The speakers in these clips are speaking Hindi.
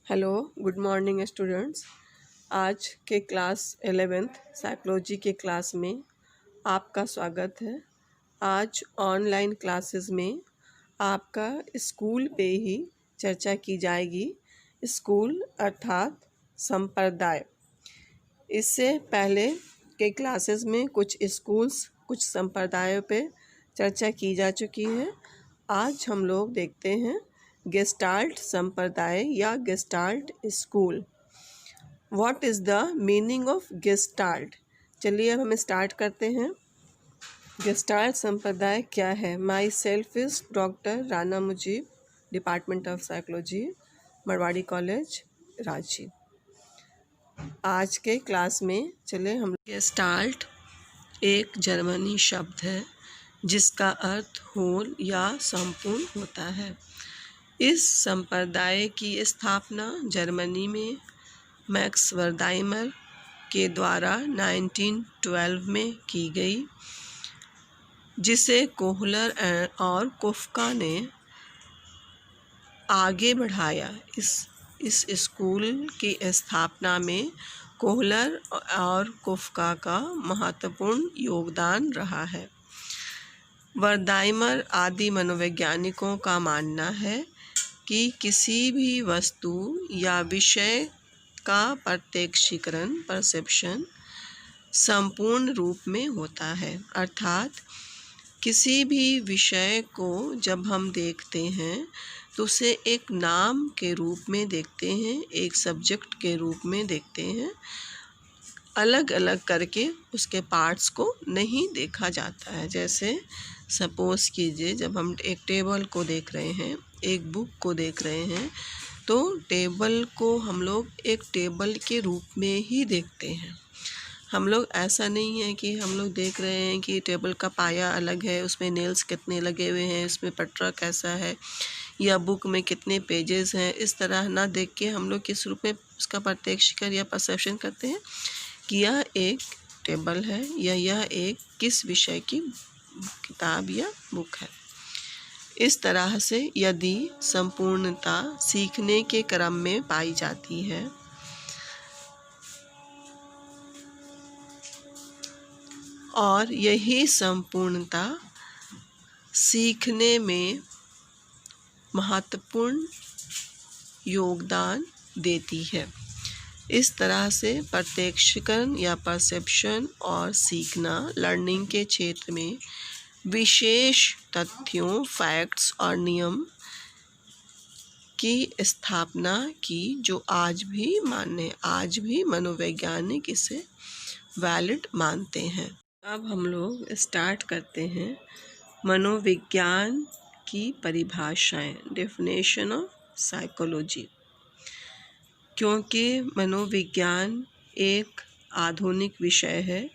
Hello, good morning students. आज के क्लास 11th साइकोलॉजी के क्लास में आपका स्वागत है। आज ऑनलाइन क्लासेस में आपका स्कूल पे ही चर्चा की जाएगी। स्कूल अर्थात संप्रदाय। इससे पहले के क्लासेस में कुछ स्कूल्स, कुछ संप्रदायों पे चर्चा की जा चुकी है। आज हम लोग देखते हैं गेस्टाल्ट संप्रदाय या gestalt school. What is the meaning of gestalt? चलिए अब हम स्टार्ट करते हैं। गेस्टाल्ट संप्रदाय क्या है? Myself is doctor Rana Mujib, department of psychology, Marwari college, Ranchi. आज के क्लास में चले हम। गेस्टाल्ट एक जर्मनी शब्द है जिसका अर्थ होल या संपूर्ण होता है। इस संप्रदाय की स्थापना जर्मनी में मैक्स वर्दाइमर के द्वारा 1912 में की गई, जिसे कोहलर और कुफ्का ने आगे बढ़ाया। इस स्कूल की स्थापना में कोहलर और कुफ्का का महत्वपूर्ण योगदान रहा है। वर्दाइमर आदि मनोवैज्ञानिकों का मानना है कि किसी भी वस्तु या विषय का प्रत्यक्षीकरण परसेप्शन संपूर्ण रूप में होता है। अर्थात किसी भी विषय को जब हम देखते हैं तो उसे एक नाम के रूप में देखते हैं, एक सब्जेक्ट के रूप में देखते हैं। अलग अलग करके उसके पार्ट्स को नहीं देखा जाता है। जैसे सपोज़ कीजिए, जब हम एक टेबल को देख रहे हैं, एक बुक को देख रहे हैं, तो टेबल को हम लोग एक टेबल के रूप में ही देखते हैं। हम लोग ऐसा नहीं है कि हम लोग देख रहे हैं कि टेबल का पाया अलग है, उसमें नेल्स कितने लगे हुए हैं, उसमें पटरा कैसा है, या बुक में कितने पेजेस हैं। इस तरह ना देख के हम लोग किस रूप में उसका प्रत्यक्षीकरण या परसेप्शन करते हैं कि यह एक टेबल है या यह एक किस विषय की किताब या बुक है। इस तरह से यदि संपूर्णता सीखने के क्रम में पाई जाती है और यही संपूर्णता सीखने में महत्वपूर्ण योगदान देती है। इस तरह से प्रत्यक्षीकरण या परसेप्शन और सीखना लर्निंग के क्षेत्र में विशेष तथ्यों, फैक्ट्स और नियम की स्थापना की, जो आज भी मान्य है। आज भी मनोवैज्ञानिक इसे वैलिड मानते हैं। अब हम लोग स्टार्ट करते हैं मनोविज्ञान की परिभाषाएं, डेफिनेशन ऑफ साइकोलॉजी। क्योंकि मनोविज्ञान एक आधुनिक विषय है।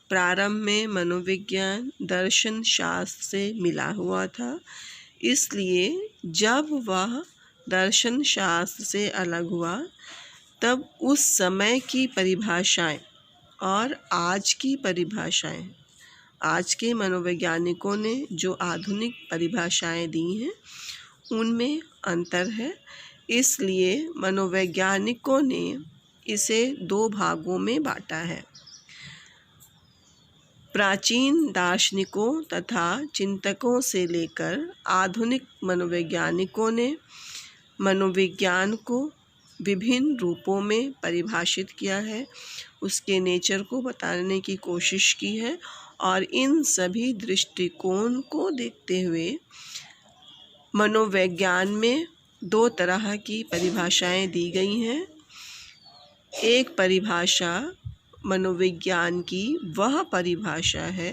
प्रारंभ में मनोविज्ञान दर्शन शास्त्र से मिला हुआ था, इसलिए जब वह दर्शन शास्त्र से अलग हुआ तब उस समय की परिभाषाएं और आज की परिभाषाएं, आज के मनोवैज्ञानिकों ने जो आधुनिक परिभाषाएं दी हैं उनमें अंतर है। इसलिए मनोवैज्ञानिकों ने इसे दो भागों में बांटा है। प्राचीन दार्शनिकों तथा चिंतकों से लेकर आधुनिक मनोवैज्ञानिकों ने मनोविज्ञान को विभिन्न रूपों में परिभाषित किया है, उसके नेचर को बताने की कोशिश की है, और इन सभी दृष्टिकोण को देखते हुए मनोविज्ञान में दो तरह की परिभाषाएं दी गई हैं। एक परिभाषा मनोविज्ञान की वह परिभाषा है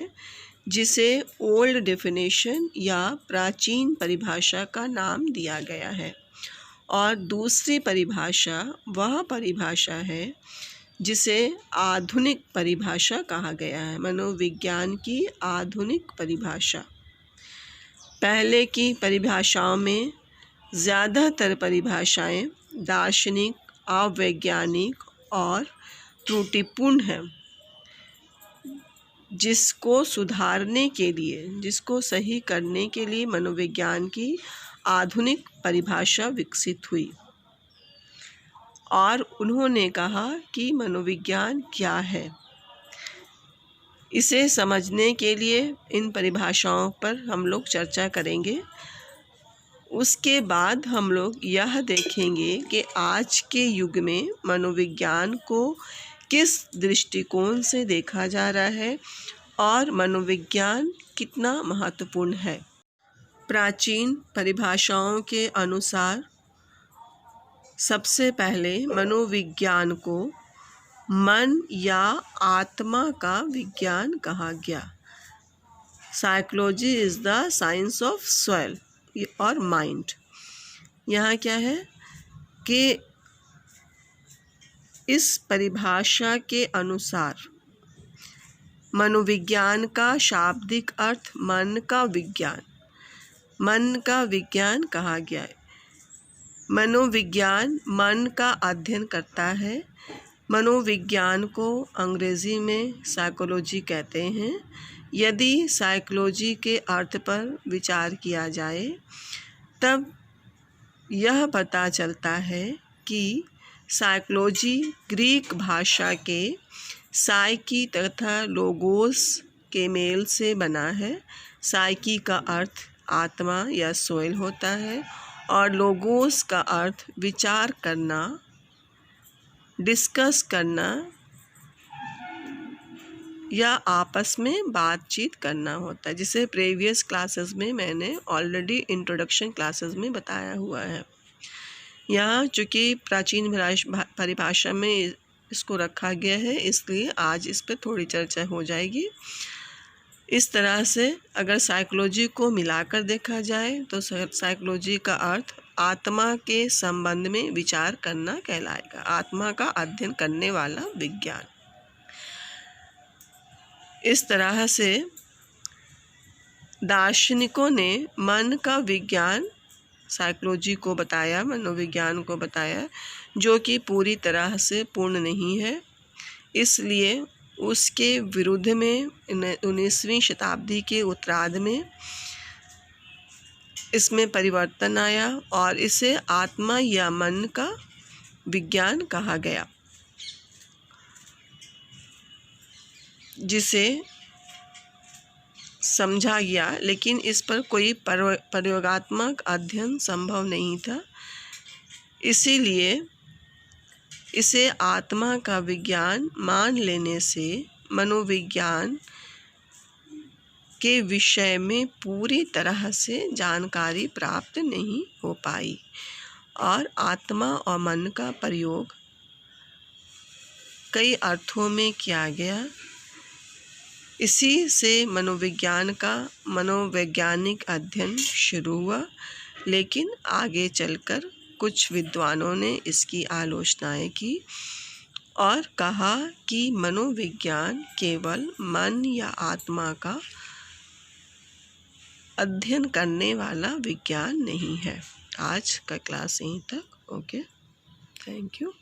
जिसे ओल्ड डेफिनेशन या प्राचीन परिभाषा का नाम दिया गया है, और दूसरी परिभाषा वह परिभाषा है जिसे आधुनिक परिभाषा कहा गया है। मनोविज्ञान की आधुनिक परिभाषा। पहले की परिभाषाओं में ज़्यादातर परिभाषाएं दार्शनिक, अवैज्ञानिक और त्रुटिपूर्ण हैं, जिसको सुधारने के लिए, जिसको सही करने के लिए मनोविज्ञान की आधुनिक परिभाषा विकसित हुई। और उन्होंने कहा कि मनोविज्ञान क्या है। इसे समझने के लिए इन परिभाषाओं पर हम लोग चर्चा करेंगे। उसके बाद हम लोग यह देखेंगे कि आज के युग में मनोविज्ञान को किस दृष्टिकोण से देखा जा रहा है और मनोविज्ञान कितना महत्वपूर्ण है। प्राचीन परिभाषाओं के अनुसार सबसे पहले मनोविज्ञान को मन या आत्मा का विज्ञान कहा गया। Psychology is the science of soul और माइंड। यहाँ क्या है कि इस परिभाषा के अनुसार मनोविज्ञान का शाब्दिक अर्थ मन का विज्ञान कहा गया है। मनोविज्ञान मन का अध्ययन करता है। मनोविज्ञान को अंग्रेजी में साइकोलॉजी कहते हैं। यदि साइकोलॉजी के अर्थ पर विचार किया जाए तब यह पता चलता है कि साइकोलॉजी ग्रीक भाषा के साइकी तथा लोगोस के मेल से बना है। साइकी का अर्थ आत्मा या सोल होता है और लोगोस का अर्थ विचार करना, डिस्कस करना या आपस में बातचीत करना होता है, जिसे प्रीवियस क्लासेस में मैंने ऑलरेडी इंट्रोडक्शन क्लासेस में बताया हुआ है। यहाँ चूँकि प्राचीन परिभाषा में इसको रखा गया है, इसलिए आज इस पर थोड़ी चर्चा हो जाएगी। इस तरह से अगर साइकोलॉजी को मिलाकर देखा जाए तो साइकोलॉजी का अर्थ आत्मा के संबंध में विचार करना कहलाएगा। आत्मा का अध्ययन करने वाला विज्ञान। इस तरह से दार्शनिकों ने मन का विज्ञान साइकोलॉजी को बताया, मनोविज्ञान को बताया, जो कि पूरी तरह से पूर्ण नहीं है। इसलिए उसके विरुद्ध में 19वीं शताब्दी के उत्तरार्ध में इसमें परिवर्तन आया और इसे आत्मा या मन का विज्ञान कहा गया, जिसे समझा गया, लेकिन इस पर कोई प्रयोगात्मक अध्ययन संभव नहीं था। इसीलिए इसे आत्मा का विज्ञान मान लेने से मनोविज्ञान के विषय में पूरी तरह से जानकारी प्राप्त नहीं हो पाई और आत्मा और मन का प्रयोग कई अर्थों में किया गया। इसी से मनोविज्ञान का मनोवैज्ञानिक अध्ययन शुरू हुआ, लेकिन आगे चलकर कुछ विद्वानों ने इसकी आलोचनाएं की और कहा कि मनोविज्ञान केवल मन या आत्मा का अध्ययन करने वाला विज्ञान नहीं है। आज का क्लास यहीं तक। Okay, thank you.